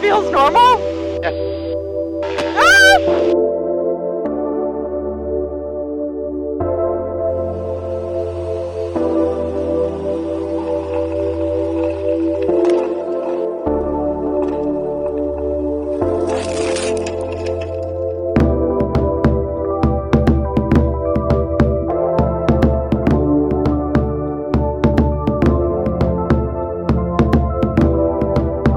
feels normal? Yes. Ah!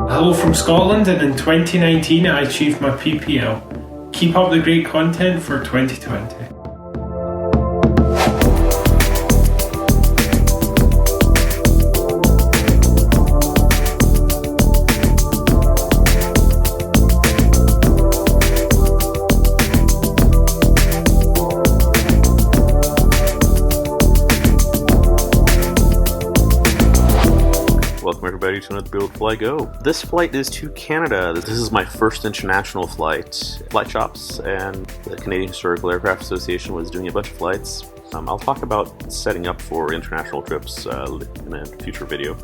Hello from Scotland, and in 2019 I achieved my PPL. Keep up the great content for 2020. Welcome everybody to another Build Fly Go. This flight is to Canada. This is my first international flight. Flight Shops and the Canadian Historical Aircraft Association was doing a bunch of flights. I'll talk about setting up for international trips in a future video.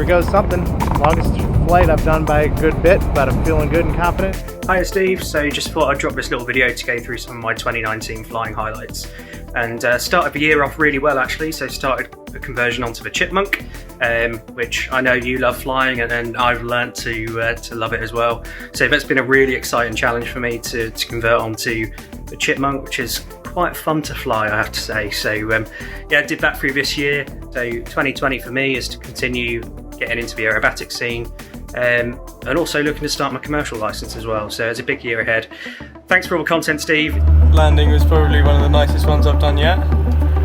Goes something. Longest flight I've done by a good bit, but I'm feeling good and confident. Hi Steve, so just thought I'd drop this little video to go through some of my 2019 flying highlights. And started the year off really well actually, so started a conversion onto the Chipmunk, which I know you love flying and I've learnt to love it as well. So that's been a really exciting challenge for me to convert onto the Chipmunk, which is quite fun to fly, I have to say. So yeah, I did that through this year. So 2020 for me is to continue getting into the aerobatic scene, and also looking to start my commercial license as well. So it's a big year ahead. Thanks for all the content, Steve. Landing was probably one of the nicest ones I've done yet,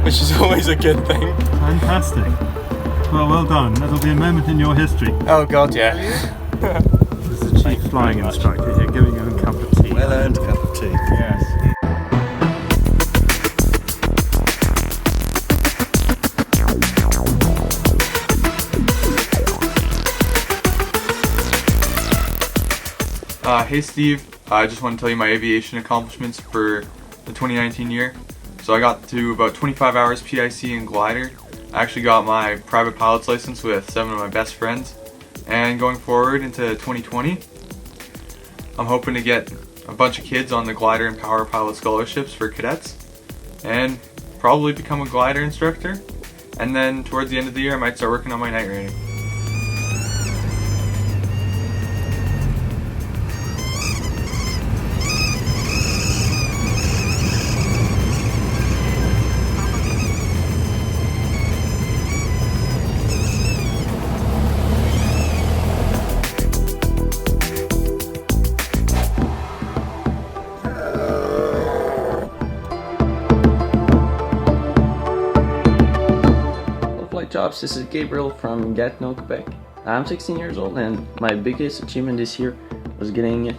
which is always a good thing. Fantastic. Well done. That'll be a moment in your history. Oh God, yeah. This is the chief flying instructor here, giving you a cup of tea. Well earned cup of tea. Yes. Hey Steve, I just want to tell you my aviation accomplishments for the 2019 year. So I got to about 25 hours PIC and glider. I actually got my private pilot's license with 7 of my best friends. And going forward into 2020, I'm hoping to get a bunch of kids on the glider and power pilot scholarships for cadets, and probably become a glider instructor. And then towards the end of the year, I might start working on my night rating. Jobs. This is Gabriel from Gatineau, Quebec. I'm 16 years old, and my biggest achievement this year was getting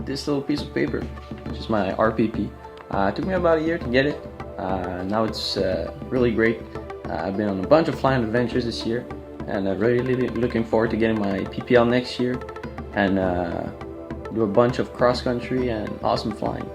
this little piece of paper, which is my RPP. It took me about a year to get it. Now it's really great. I've been on a bunch of flying adventures this year, and I'm really looking forward to getting my PPL next year and do a bunch of cross country and awesome flying.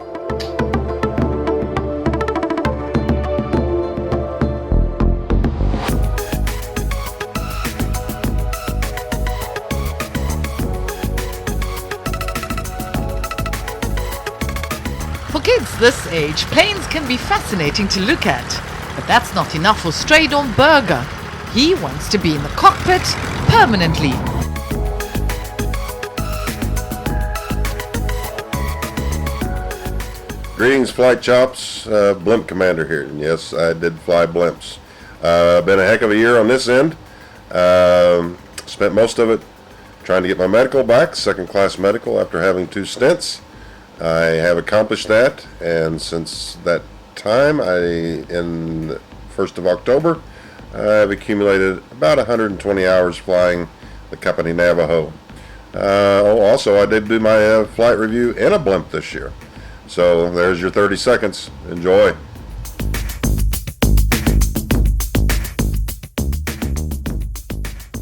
For kids this age, planes can be fascinating to look at. But that's not enough for Stray Dawn Berger. He wants to be in the cockpit permanently. Greetings, Flight Chops. Blimp Commander here. And yes, I did fly blimps. Been a heck of a year on this end. Spent most of it trying to get my medical back, second class medical, after having 2 stints. I have accomplished that, and since that time, in the 1st of October, I've accumulated about 120 hours flying the company Navajo. Also, I did do my flight review in a blimp this year. So there's your 30 seconds. Enjoy.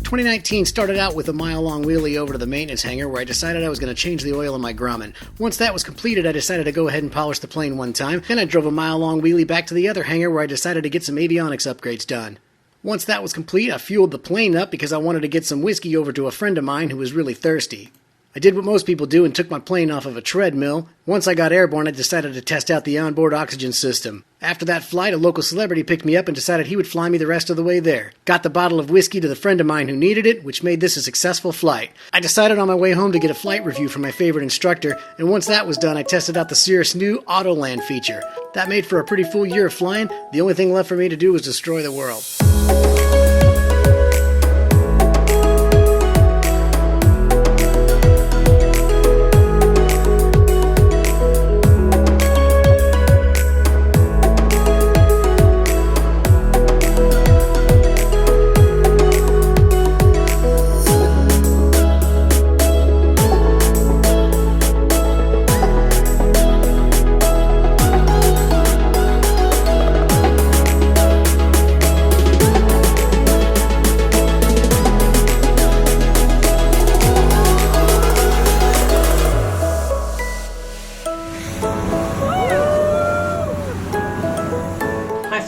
"2019 started out with a mile-long wheelie over to the maintenance hangar where I decided I was going to change the oil in my Grumman. Once that was completed, I decided to go ahead and polish the plane one time. Then I drove a mile-long wheelie back to the other hangar where I decided to get some avionics upgrades done. Once that was complete, I fueled the plane up because I wanted to get some whiskey over to a friend of mine who was really thirsty. I did what most people do and took my plane off of a treadmill. Once I got airborne, I decided to test out the onboard oxygen system. After that flight, a local celebrity picked me up and decided he would fly me the rest of the way there. Got the bottle of whiskey to the friend of mine who needed it, which made this a successful flight. I decided on my way home to get a flight review from my favorite instructor, and once that was done, I tested out the Cirrus new Autoland feature. That made for a pretty full year of flying. The only thing left for me to do was destroy the world."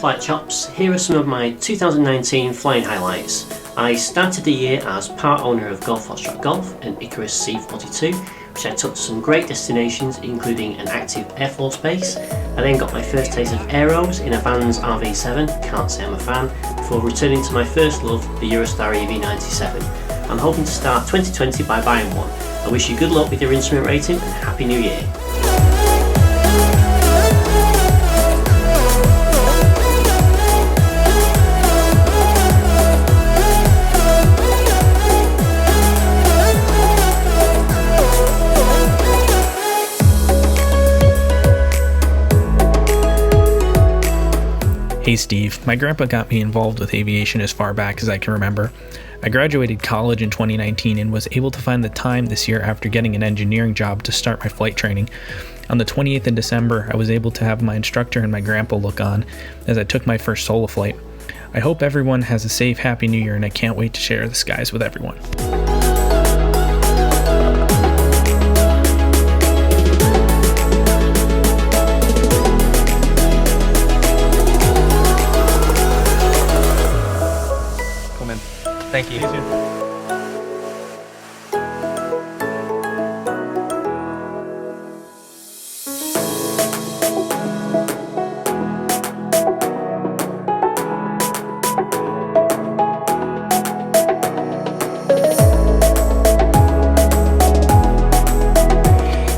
Flight Chops, here are some of my 2019 flying highlights. I started the year as part owner of Golf Foxtrot Golf and Icarus C-42, which I took to some great destinations including an active Air Force base. I then got my first taste of aeros in a Vans RV7, can't say I'm a fan, before returning to my first love, the Eurostar EV97. I'm hoping to start 2020 by buying one. I wish you good luck with your instrument rating and Happy New Year. Hey Steve, my grandpa got me involved with aviation as far back as I can remember. I graduated college in 2019 and was able to find the time this year after getting an engineering job to start my flight training. On the 28th of December, I was able to have my instructor and my grandpa look on as I took my first solo flight. I hope everyone has a safe, happy new year, and I can't wait to share the skies with everyone. Thank you.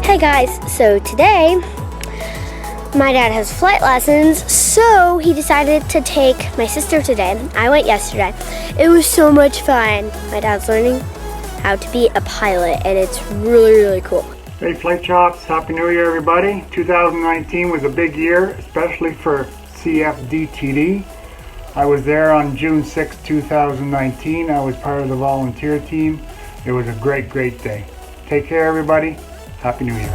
Hey guys, so today my dad has flight lessons, so he decided to take my sister today. I went yesterday. It was so much fun. My dad's learning how to be a pilot, and it's really, really cool. Hey Flight Chops, Happy New Year everybody. 2019 was a big year, especially for CFDTD. I was there on June 6, 2019. I was part of the volunteer team. It was a great, great day. Take care everybody. Happy New Year.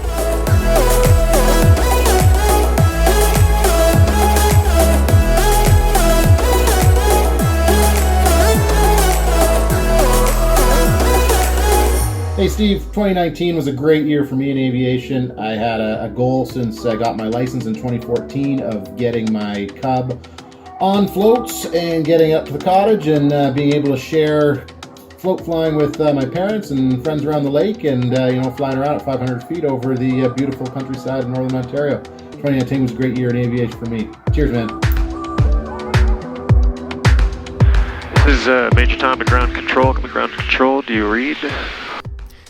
Hey Steve, 2019 was a great year for me in aviation. I had a goal since I got my license in 2014 of getting my Cub on floats and getting up to the cottage and being able to share float flying with my parents and friends around the lake and flying around at 500 feet over the beautiful countryside of Northern Ontario. 2019 was a great year in aviation for me. Cheers, man. This is Major Tom at Ground Control. Come to Ground Control, do you read?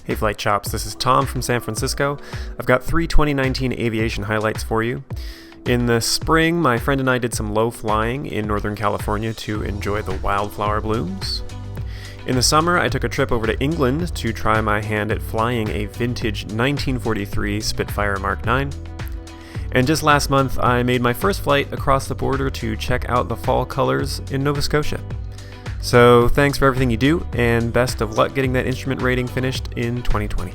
Hey Flight Chops, this is Tom from San Francisco. I've got 3 2019 aviation highlights for you. In the spring, my friend and I did some low flying in Northern California to enjoy the wildflower blooms. In the summer, I took a trip over to England to try my hand at flying a vintage 1943 Spitfire Mark 9. And just last month, I made my first flight across the border to check out the fall colors in Nova Scotia. So thanks for everything you do, and best of luck getting that instrument rating finished in 2020.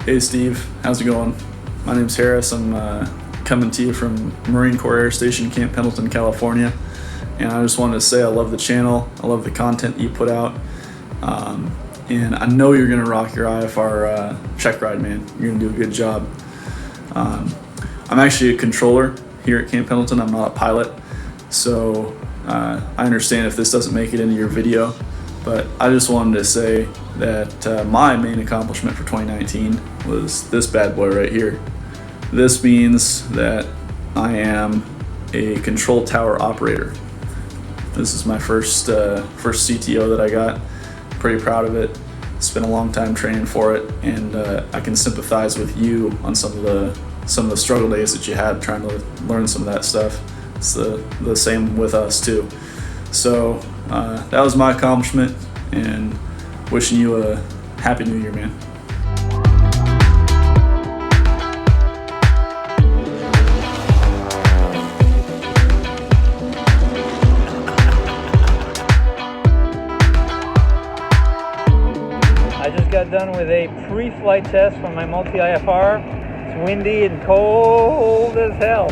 Hey Steve, how's it going? My name's Harris. I'm coming to you from Marine Corps Air Station, Camp Pendleton, California. And I just wanted to say I love the channel. I love the content you put out. And I know you're gonna rock your IFR check ride, man. You're gonna do a good job. I'm actually a controller here at Camp Pendleton. I'm not a pilot. So I understand if this doesn't make it into your video, but I just wanted to say that my main accomplishment for 2019 was this bad boy right here. This means that I am a control tower operator. This is my first CTO that I got. Pretty proud of it. Spent a long time training for it, and I can sympathize with you on some of the struggle days that you had trying to learn some of that stuff. It's the same with us too. So that was my accomplishment, and wishing you a happy new year, man. I just got done with a pre-flight test from my multi-IFR. It's windy and cold as hell.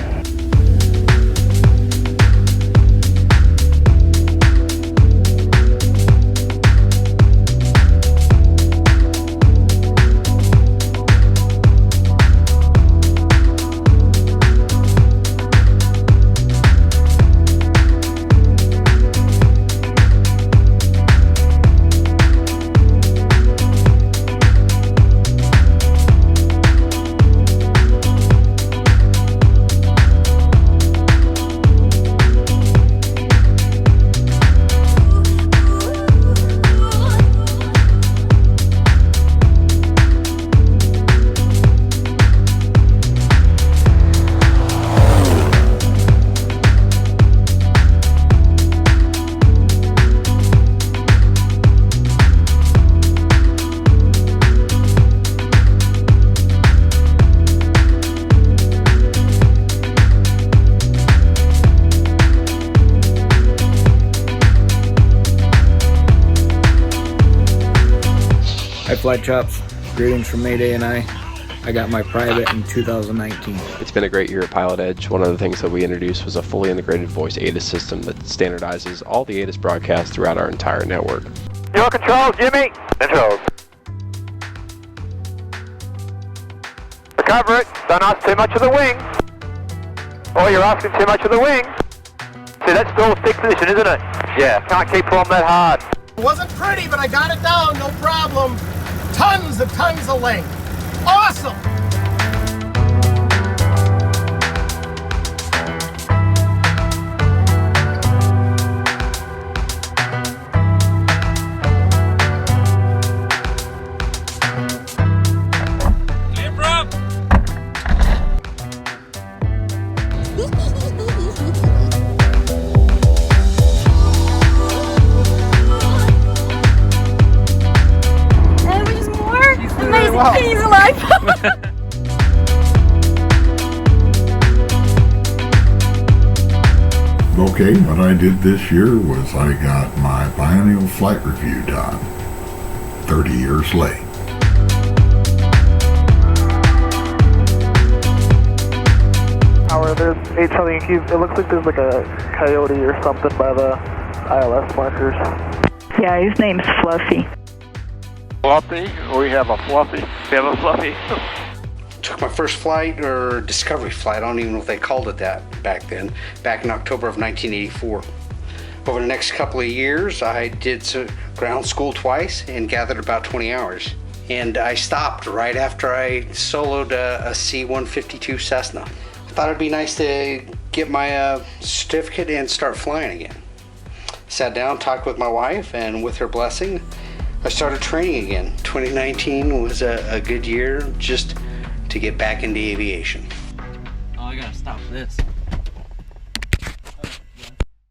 Hi Flight Chops, greetings from Mayday and I got my private in 2019. It's been a great year at Pilot Edge. One of the things that we introduced was a fully integrated voice ATIS system that standardizes all the ATIS broadcasts throughout our entire network. Your controls, Jimmy. Controls. Recover it. Don't ask too much of the wing. Or you're asking too much of the wing. See, that's still a fixed position, isn't it? Yeah, can't keep pulling that hard. It wasn't pretty, but I got it down, no problem. Tons of length. Awesome! He's alive. Okay, what I did this year was I got my biennial flight review done. 30 years late. Howard, there's 8 something cubes. It looks like there's like a coyote or something by the ILS markers. Yeah, his name's Fluffy. Fluffy? We have a Fluffy. We have a Fluffy. Took my first flight, or discovery flight, I don't even know if they called it that back then, back in October of 1984. Over the next couple of years, I did ground school twice and gathered about 20 hours. And I stopped right after I soloed a C-152 Cessna. I thought it'd be nice to get my certificate and start flying again. Sat down, talked with my wife, and with her blessing, I started training again. 2019 was a good year just to get back into aviation. Oh, I gotta stop this.